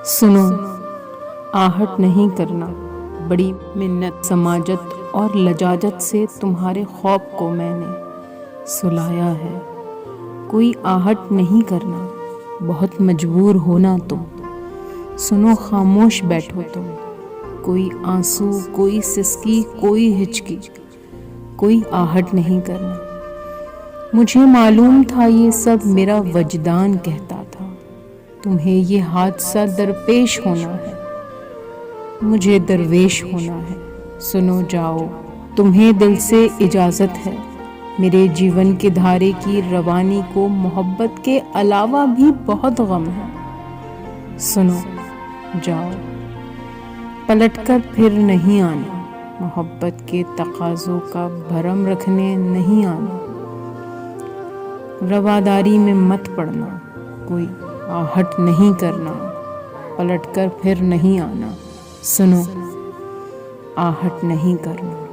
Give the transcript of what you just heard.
سنو، آہٹ نہیں کرنا، بڑی منت سماجت اور لجاجت سے تمہارے خواب کو میں نے سلایا ہے۔ کوئی آہٹ نہیں کرنا، بہت مجبور ہونا تم۔ سنو، خاموش بیٹھو تم، کوئی آنسو، کوئی سسکی، کوئی ہچکی، کوئی آہٹ نہیں کرنا۔ مجھے معلوم تھا یہ سب میرا وجدان کہتا تھا، تمہیں یہ حادثہ درپیش ہونا ہے، مجھے درویش ہونا ہے۔ سنو، جاؤ، تمہیں دل سے اجازت ہے۔ میرے جیون کے دھارے کی روانی کو محبت کے علاوہ بھی بہت غم ہے۔ سنو، جاؤ، پلٹ کر پھر نہیں آنا، محبت کے تقاضوں کا بھرم رکھنے نہیں آنا۔ رواداری میں مت پڑنا، کوئی آہٹ نہیں کرنا، پلٹ کر پھر نہیں آنا۔ سنو، آہٹ نہیں کرنا۔